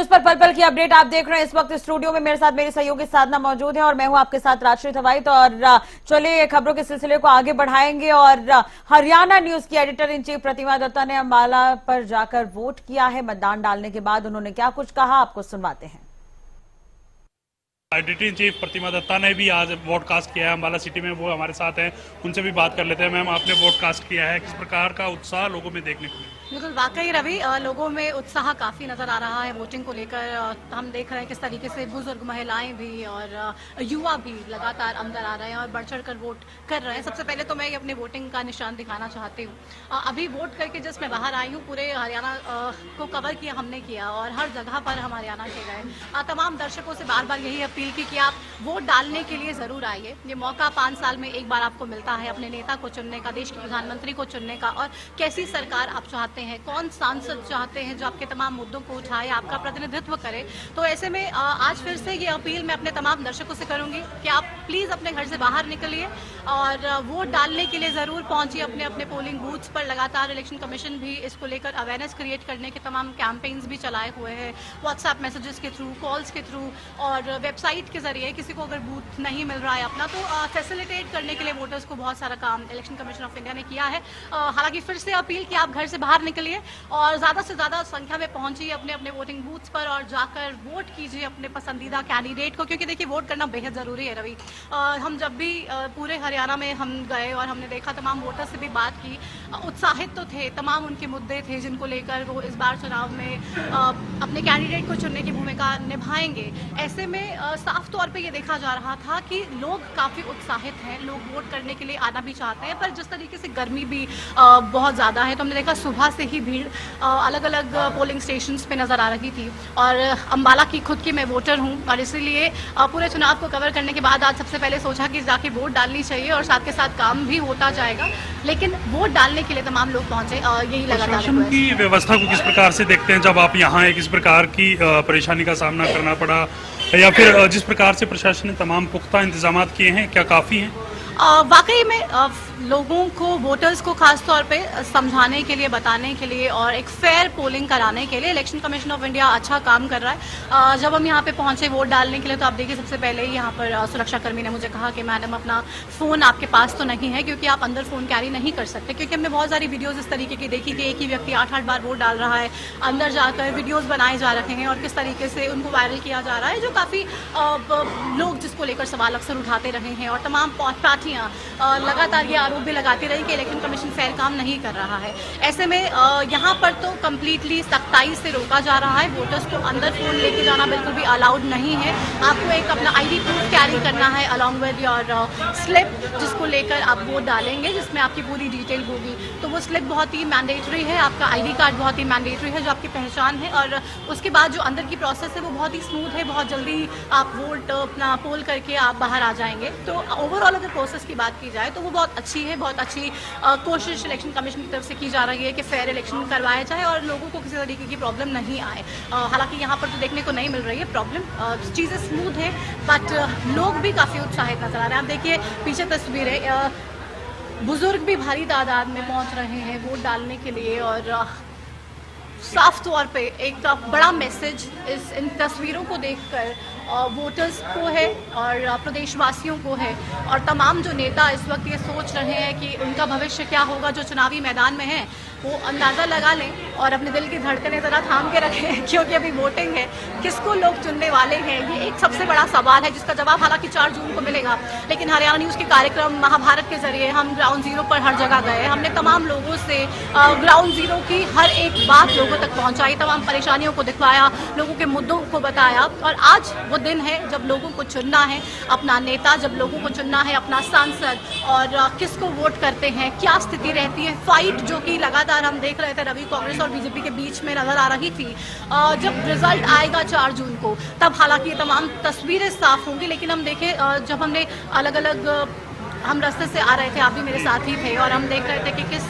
News पर पल पल की अपडेट आप देख रहे हैं। इस वक्त स्टूडियो में मेरे साथ मेरी सहयोगी साधना मौजूद है और मैं हूं आपके साथ राजश्री थवाइत। और चलिए खबरों के सिलसिले को आगे बढ़ाएंगे। और हरियाणा न्यूज की एडिटर इन चीफ प्रतिमा दत्ता ने अंबाला पर जाकर वोट किया है। मतदान डालने के बाद उन्होंने क्या कुछ कहा, आपको सुनवाते हैं। एडिटर इन चीफ प्रतिमा दत्ता ने भी आज वोट कास्ट किया है अंबाला सिटी में, वो हमारे साथ हैं, उनसे भी बात कर लेते हैं। मैम, आपने वोट कास्ट किया है, किस प्रकार का उत्साह लोगों में देखने को मिला? बिल्कुल, वाकई रवि, लोगों में उत्साह काफ़ी नज़र आ रहा है वोटिंग को लेकर। हम देख रहे हैं किस तरीके से बुजुर्ग, महिलाएं भी और युवा भी लगातार अंदर आ रहे हैं और बढ़ चढ़ कर वोट कर रहे हैं। सबसे पहले तो मैं अपने वोटिंग का निशान दिखाना चाहती हूँ। अभी वोट करके जस्ट मैं बाहर आई हूँ, पूरे हरियाणा को कवर किया हमने किया और हर जगह पर हम हरियाणा के गए। तमाम दर्शकों से बार बार यही अपील की कि आप वोट डालने के लिए ज़रूर आइए। ये मौका 5 साल में एक बार आपको मिलता है अपने नेता को चुनने का, देश के प्रधानमंत्री को चुनने का, और कैसी सरकार आप चाहते हैं, कौन सांसद चाहते हैं जो आपके तमाम मुद्दों को उठाए, आपका प्रतिनिधित्व करे। तो ऐसे में आज फिर से ये अपील मैं अपने तमाम दर्शकों से करूंगी कि आप प्लीज़ अपने घर से बाहर निकलिए और वोट डालने के लिए ज़रूर पहुंचिए अपने अपने पोलिंग बूथ्स पर। लगातार इलेक्शन कमीशन भी इसको लेकर अवेयरनेस क्रिएट करने के तमाम कैंपेन्स भी चलाए हुए हैं, व्हाट्सएप मैसेजेस के थ्रू, कॉल्स के थ्रू और वेबसाइट के जरिए। किसी को अगर बूथ नहीं मिल रहा है अपना, तो फैसिलिटेट करने के लिए वोटर्स को बहुत सारा काम इलेक्शन कमीशन ऑफ इंडिया ने किया है। हालांकि फिर से अपील कि आप घर से बाहर निकलिए और ज़्यादा से ज़्यादा संख्या में पहुंचिए अपने अपने वोटिंग बूथ्स पर और जाकर वोट कीजिए अपने पसंदीदा कैंडिडेट को, क्योंकि देखिए वोट करना बेहद ज़रूरी है रवि। हम जब भी पूरे हरियाणा में हम गए और हमने देखा, तमाम वोटर्स से भी बात की, उत्साहित तो थे, तमाम उनके मुद्दे थे जिनको लेकर वो इस बार चुनाव में अपने कैंडिडेट को चुनने की भूमिका निभाएंगे। ऐसे में साफ तौर पे ये देखा जा रहा था कि लोग काफ़ी उत्साहित हैं, लोग वोट करने के लिए आना भी चाहते हैं। पर जिस तरीके से गर्मी भी बहुत ज़्यादा है, तो हमने देखा सुबह से ही भीड़ अलग अलग पोलिंग स्टेशंस पे नज़र आ रही थी। और अंबाला की खुद की मैं वोटर हूँ और इसीलिए पूरे चुनाव को कवर करने के बाद आज सबसे पहले सोचा कि जाके वोट डालनी चाहिए और साथ के साथ काम भी होता जाएगा। लेकिन वोट डालने के लिए तमाम लोग पहुंचे, यही लगातार। प्रशासन की व्यवस्था को किस प्रकार से देखते हैं जब आप यहाँ हैं? किस प्रकार की परेशानी का सामना करना पड़ा, या फिर जिस प्रकार से प्रशासन ने तमाम पुख्ता इंतजाम किए हैं, क्या काफ़ी हैं? वाकई में लोगों को, वोटर्स को खास तौर पे समझाने के लिए, बताने के लिए और एक फेयर पोलिंग कराने के लिए इलेक्शन कमीशन ऑफ इंडिया अच्छा काम कर रहा है। जब हम यहाँ पे पहुँचे वोट डालने के लिए, तो आप देखिए सबसे पहले ही यहाँ पर सुरक्षाकर्मी ने मुझे कहा कि मैडम अपना फ़ोन आपके पास तो नहीं है, क्योंकि आप अंदर फ़ोन कैरी नहीं कर सकते। क्योंकि हमने बहुत सारी वीडियोज़ इस तरीके की देखी कि एक ही व्यक्ति 8-8 बार वोट डाल रहा है, अंदर जाकर वीडियोज़ बनाए जा रहे हैं और किस तरीके से उनको वायरल किया जा रहा है, जो काफ़ी लोग जिसको लेकर सवाल अक्सर उठाते रहे हैं। और तमाम पार्टियाँ लगातार ये आरोप भी लगाती रही कि इलेक्शन कमीशन फेयर काम नहीं कर रहा है। ऐसे में यहाँ पर तो कम्प्लीटली सख्ताई से रोका जा रहा है। वोटर्स को अंदर फ़ोन लेके जाना बिल्कुल भी अलाउड नहीं है। आपको एक अपना ID प्रूफ कैरी करना है अलॉन्ग विद योर स्लिप, जिसको लेकर आप वोट डालेंगे, जिसमें आपकी पूरी डिटेल होगी। तो वो स्लिप बहुत ही मैंडेटरी है, आपका ID कार्ड बहुत ही मैंडेटरी है जो आपकी पहचान है। और उसके बाद जो अंदर की प्रोसेस है वो बहुत ही स्मूथ है, बहुत जल्दी आप वोट अपना पोल करके आप बाहर आ जाएंगे। तो ओवरऑल अगर प्रोसेस की बात की जाए तो वो बहुत अच्छी है। बहुत अच्छी कोशिश इलेक्शन कमीशन की तरफ से की जा रही है कि फेयर इलेक्शन करवाया जाए और लोगों को किसी तरीके की प्रॉब्लम नहीं आए। हालांकि यहाँ पर तो देखने को नहीं मिल रही है प्रॉब्लम, चीज़ें स्मूथ है, बट लोग भी काफ़ी उत्साहित नजर आ रहे हैं। आप देखिए पीछे तस्वीरें, बुजुर्ग भी भारी तादाद में पहुँच रहे हैं वोट डालने के लिए। और साफ तौर पे एक बड़ा मैसेज इन तस्वीरों को देखकर वोटर्स को है और प्रदेशवासियों को है। और तमाम जो नेता इस वक्त ये सोच रहे हैं कि उनका भविष्य क्या होगा जो चुनावी मैदान में है, वो अंदाज़ा लगा लें और अपने दिल की धड़कनें ज़रा थाम के रखें, क्योंकि अभी वोटिंग है। किसको लोग चुनने वाले हैं, ये एक सबसे बड़ा सवाल है जिसका जवाब हालांकि 4 जून को मिलेगा। लेकिन हरियाणा न्यूज़ के कार्यक्रम महाभारत के जरिए हम ग्राउंड जीरो पर हर जगह गए। हमने तमाम लोगों से ग्राउंड जीरो की हर एक बात लोगों तक पहुँचाई, तमाम परेशानियों को दिखवाया, लोगों के मुद्दों को बताया। और आज वो दिन है जब लोगों को चुनना है अपना नेता, जब लोगों को चुनना है अपना सांसद, और किसको वोट करते हैं, क्या स्थिति रहती है। फाइट जो कि लगातार हम देख रहे थे रवि, कांग्रेस और बीजेपी के बीच में नजर आ रही थी। जब रिजल्ट आएगा 4 जून को, तब हालांकि ये तमाम तस्वीरें साफ होंगी। लेकिन हम देखें, जब हमने अलग अलग हम रास्ते से आ रहे थे, आप भी मेरे साथ ही थे, और हम देख रहे थे कि किस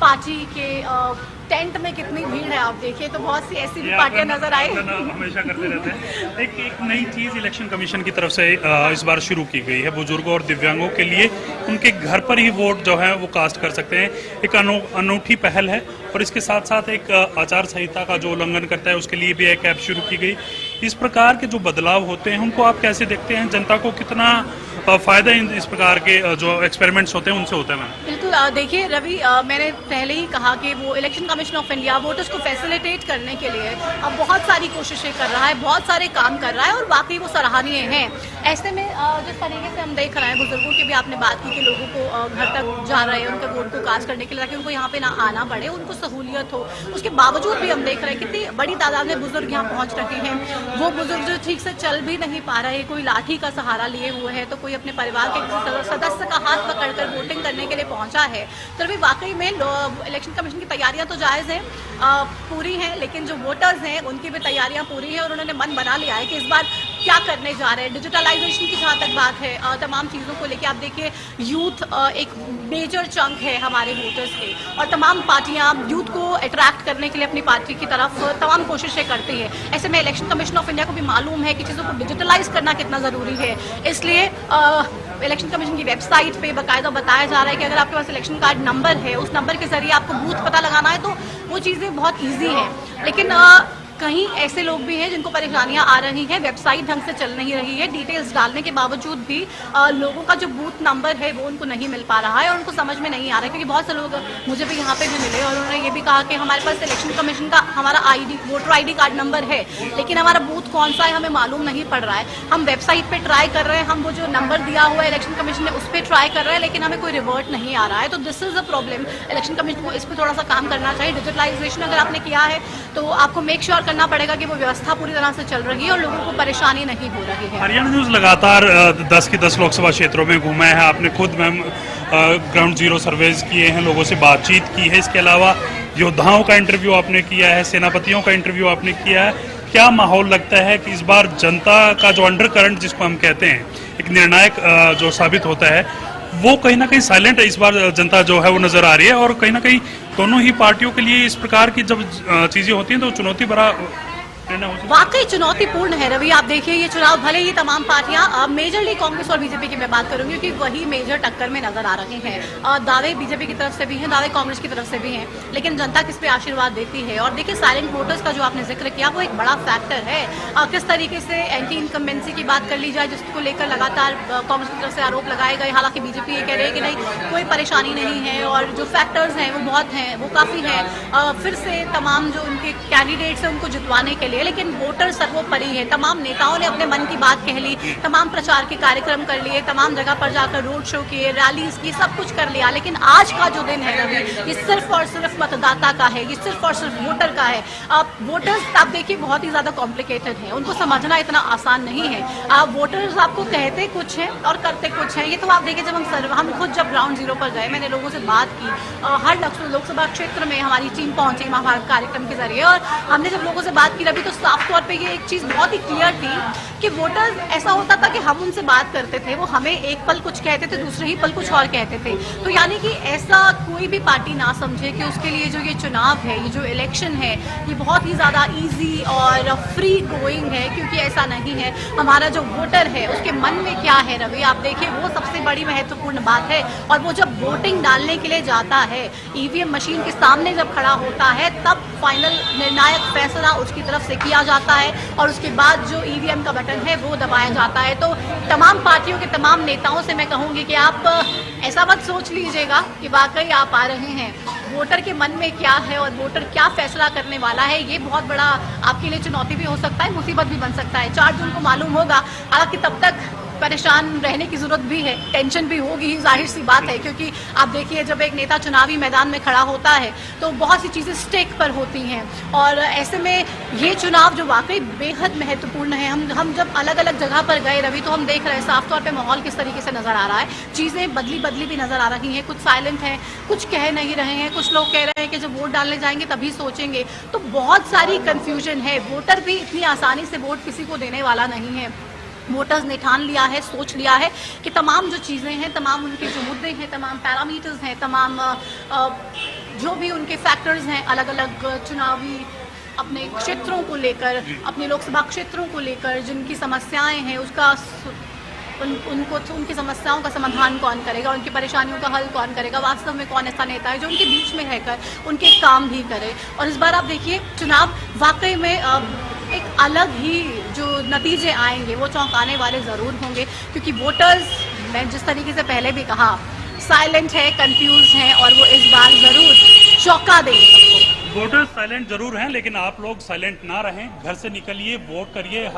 पार्टी के टेंट में कितनी भीड़ है आप देखिए, तो बहुत सी ऐसी भी ये पार्टियां आप नजर आई। हमेशा करते रहते हैं। एक नई चीज इलेक्शन कमीशन की तरफ से इस बार शुरू की गई है, बुजुर्गों और दिव्यांगों के लिए उनके घर पर ही वोट जो है वो कास्ट कर सकते हैं। एक अनूठी पहल है और इसके साथ साथ एक आचार संहिता का जो उल्लंघन करता है उसके लिए भी एक ऐप शुरू की गई। इस प्रकार के जो बदलाव होते हैं उनको आप कैसे देखते हैं? जनता को कितना फायदा इस प्रकार के जो एक्सपेरिमेंट्स होते हैं उनसे होता है? मैम बिल्कुल, देखिए रवि, मैंने पहले ही कहा कि वो election commission of India voters को फैसिलिटेट करने के लिए अब बहुत सारी कोशिशें कर रहा है, बहुत सारे काम कर रहा है और वाकई वो सराहनीय हैं। ऐसे में जिस तरीके से हम देख रहे हैं, बुजुर्गों की भी आपने बात की कि लोगों को घर तक जा रहे हैं उनके वोट को कास्ट करने के लिए, ताकि उनको यहाँ पे ना आना पड़े, उनको सहूलियत हो। उसके बावजूद भी हम देख रहे हैं कितनी बड़ी तादाद में बुजुर्ग यहाँ पहुँच रहे हैं। वो बुजुर्ग जो ठीक से चल भी नहीं पा रहे, कोई लाठी का सहारा लिए हुए है, तो कोई अपने परिवार के किसी सदस्य का हाथ पकड़कर वोटिंग करने के लिए पहुंचा है। तो अभी वाकई में इलेक्शन कमीशन की तैयारियां तो जायज़ हैं, पूरी हैं, लेकिन जो वोटर्स हैं उनकी भी तैयारियां पूरी हैं और उन्होंने मन बना लिया है कि इस बार क्या करने जा रहे हैं। डिजिटलाइजेशन की जहाँ तक बात है, तमाम चीज़ों को लेकर आप देखिए, यूथ एक मेजर चंक है हमारे वोटर्स के और तमाम पार्टियां यूथ को अट्रैक्ट करने के लिए अपनी पार्टी की तरफ तमाम कोशिशें करती है। ऐसे में इलेक्शन कमीशन ऑफ इंडिया को भी मालूम है कि चीज़ों को डिजिटलाइज करना कितना ज़रूरी है, इसलिए इलेक्शन कमीशन की वेबसाइट पे बाकायदा बताया जा रहा है कि अगर आपके पास इलेक्शन कार्ड नंबर है, उस नंबर के जरिए आपको बूथ पता लगाना है, तो वो चीज़ें बहुत ईजी हैं। लेकिन कहीं ऐसे लोग भी हैं जिनको परेशानियां आ रही हैं, वेबसाइट ढंग से चल नहीं रही है, डिटेल्स डालने के बावजूद भी लोगों का जो बूथ नंबर है वो उनको नहीं मिल पा रहा है और उनको समझ में नहीं आ रहा है। क्योंकि बहुत से लोग मुझे भी यहाँ पे भी मिले और उन्होंने ये भी कहा कि हमारे पास इलेक्शन कमीशन का हमारा वोटर ID कार्ड नंबर है, लेकिन हमारा बूथ कौन सा है हमें मालूम नहीं पड़ रहा है। हम वेबसाइट पर ट्राई कर रहे हैं, हम वो जो नंबर दिया हुआ है इलेक्शन कमीशन ने उस पर ट्राई कर रहे हैं, लेकिन हमें कोई रिवर्ट नहीं आ रहा है। तो this is a problem. Election commission को इस पर थोड़ा सा काम करना चाहिए। डिजिटलाइजेशन अगर आपने किया है तो आपको मेक श्योर करना पड़ेगा कि वो व्यवस्था पूरी तरह से चल रही है और लोगों को परेशानी नहीं हो रही है। हरियाणा न्यूज़ लगातार 10 की 10 लोकसभा क्षेत्रों में घूमा है। आपने खुद मैम ग्राउंड जीरो सर्वेज किए हैं, लोगों से बातचीत की है। इसके अलावा योद्धाओं का इंटरव्यू आपने किया है, सेनापतियों का इंटरव्यू आपने किया है। क्या माहौल लगता है कि इस बार जनता का जो अंडर करंट जिसको हम कहते हैं, एक निर्णायक जो साबित होता है, वो कहीं ना कहीं साइलेंट है? इस बार जनता जो है वो नजर आ रही है और कहीं ना कहीं दोनों ही पार्टियों के लिए इस प्रकार की जब चीजें होती हैं तो चुनौती भरा वाकई चुनौतीपूर्ण है। रवि, आप देखिए ये चुनाव भले ही तमाम पार्टियां मेजरली कांग्रेस और बीजेपी की मैं बात करूंगी क्योंकि वही मेजर टक्कर में नजर आ रहे हैं। दावे बीजेपी की तरफ से भी हैं, दावे कांग्रेस की तरफ से भी हैं, लेकिन जनता किस पे आशीर्वाद देती है। और देखिए साइलेंट वोटर्स का जो आपने जिक्र किया वो एक बड़ा फैक्टर है। किस तरीके से एंटी इनकम्बेंसी की बात कर ली जाए, जिसको लेकर लगातार कांग्रेस की तरफ से आरोप लगाए गए, हालांकि बीजेपी ये कह रही है कि नहीं कोई परेशानी नहीं है और जो फैक्टर्स हैं वो बहुत हैं, वो काफ़ी हैं। फिर से तमाम जो उनके कैंडिडेट्स हैं उनको जितवाने के लिए, लेकिन वोटर सर्वोपरि है। तमाम नेताओं ने अपने मन की बात कह ली, तमाम प्रचार के कार्यक्रम कर लिए, तमाम जगह पर जाकर रोड शो किए, रैलीज की, सब कुछ कर लिया, लेकिन आज का जो दिन है रवि, ये सिर्फ और सिर्फ मतदाता का है, ये सिर्फ और सिर्फ वोटर का है। वोटर्स आप देखिए बहुत ही ज्यादा कॉम्प्लिकेटेड है, उनको समझना इतना आसान नहीं है। वोटर्स आपको कहते कुछ है और करते कुछ है। ये तो आप देखिए जब हम खुद जब ग्राउंड जीरो पर गए, मैंने लोगों से बात की, हर लोकसभा क्षेत्र में हमारी टीम पहुंची महाभारत कार्यक्रम के जरिए, और हमने जब लोगों से बात की रवि, तो साफ तौर पे ये एक चीज बहुत ही क्लियर थी कि वोटर्स, ऐसा होता था कि हम उनसे बात करते थे, वो हमें एक पल कुछ कहते थे, दूसरे ही पल कुछ और कहते थे। तो यानी कि ऐसा कोई भी पार्टी ना समझे कि उसके लिए जो ये चुनाव है, ये जो इलेक्शन है, ये बहुत ही ज़्यादा इजी और फ्री गोइंग है, क्योंकि ऐसा नहीं है। हमारा जो वोटर है उसके मन में क्या है रवि, आप देखिए वो सबसे बड़ी महत्वपूर्ण बात है। और वो जब वोटिंग डालने के लिए जाता है, EVM मशीन के सामने जब खड़ा होता है, तब फाइनल निर्णायक फैसला उसकी तरफ से किया जाता है और उसके बाद जो EVM का बटन है वो दबाया जाता है। तो तमाम पार्टियों के तमाम नेताओं से मैं कहूँगी कि आप ऐसा मत सोच लीजिएगा कि वाकई आप आ रहे हैं। वोटर के मन में क्या है और वोटर क्या फैसला करने वाला है, ये बहुत बड़ा आपके लिए चुनौती भी हो सकता है, मुसीबत भी बन सकता है। 4 जून को मालूम होगा, हालांकि तब तक परेशान रहने की जरूरत भी है, टेंशन भी होगी, जाहिर सी बात है, क्योंकि आप देखिए जब एक नेता चुनावी मैदान में खड़ा होता है तो बहुत सी चीज़ें स्टेक पर होती हैं। और ऐसे में ये चुनाव जो वाकई बेहद महत्वपूर्ण है, हम जब अलग अलग जगह पर गए रवि, तो हम देख रहे हैं साफ तौर पे माहौल किस तरीके से नज़र आ रहा है। चीज़ें बदली भी नज़र आ रही हैं, कुछ साइलेंट हैं, कुछ कह नहीं रहे हैं, कुछ लोग कह रहे हैं कि जब वोट डालने जाएंगे तभी सोचेंगे। तो बहुत सारी कन्फ्यूजन है। वोटर भी इतनी आसानी से वोट किसी को देने वाला नहीं है। वोटर्स ने ठान लिया है, सोच लिया है कि तमाम जो चीज़ें हैं, तमाम उनके जो मुद्दे हैं, तमाम पैरामीटर्स हैं, तमाम जो भी उनके फैक्टर्स हैं अलग अलग चुनावी अपने क्षेत्रों को लेकर, अपने लोकसभा क्षेत्रों को लेकर जिनकी समस्याएं हैं उसका उनकी समस्याओं का समाधान कौन करेगा, उनकी परेशानियों का हल कौन करेगा, वास्तव में कौन ऐसा नेता है जो उनके बीच में रहकर उनके काम भी करे। और इस बार आप देखिए चुनाव वाकई में एक अलग ही जो नतीजे आएंगे वो चौंकाने वाले ज़रूर होंगे, क्योंकि वोटर्स, मैं जिस तरीके से पहले भी कहा, साइलेंट है, कंफ्यूज हैं और वो इस बार ज़रूर चौंका देंगे सबको। वोटर्स साइलेंट जरूर हैं, लेकिन आप लोग साइलेंट ना रहें, घर से निकलिए, वोट करिए।